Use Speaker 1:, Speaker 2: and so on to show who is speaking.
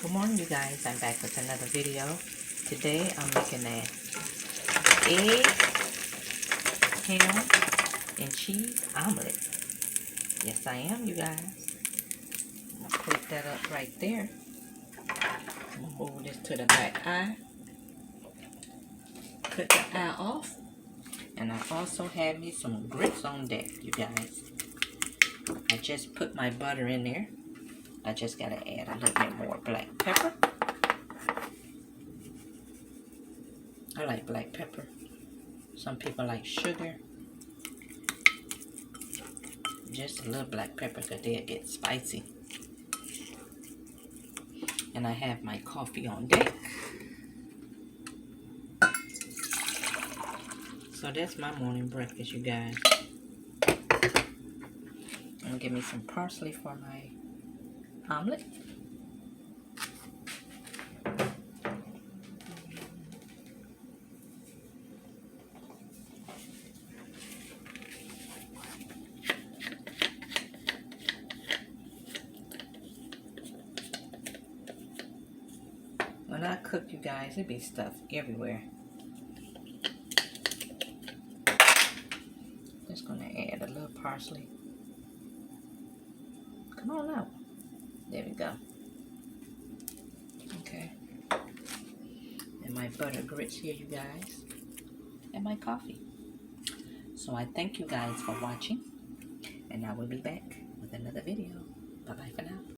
Speaker 1: Good morning, you guys. I'm back with another video. Today I'm making an egg, ham, and cheese omelet. Yes, I am, you guys. I'm going to put that up right there. I'm going to move this to the back eye. Cut the eye off. And I also have me some grits on deck, you guys. I just put my butter in there. I just got to add a little bit more black pepper. I like black pepper. Some people like sugar. Just a little black pepper because they'll get spicy. And I have my coffee on deck. So that's my morning breakfast, you guys. I'm going to give me some parsley for my omelet. When I cook, you guys, it be stuff everywhere. Just gonna add a little parsley. Come on out. There we go. Okay. And my butter grits here, you guys. And my coffee. So I thank you guys for watching. And I will be back with another video. Bye-bye for now.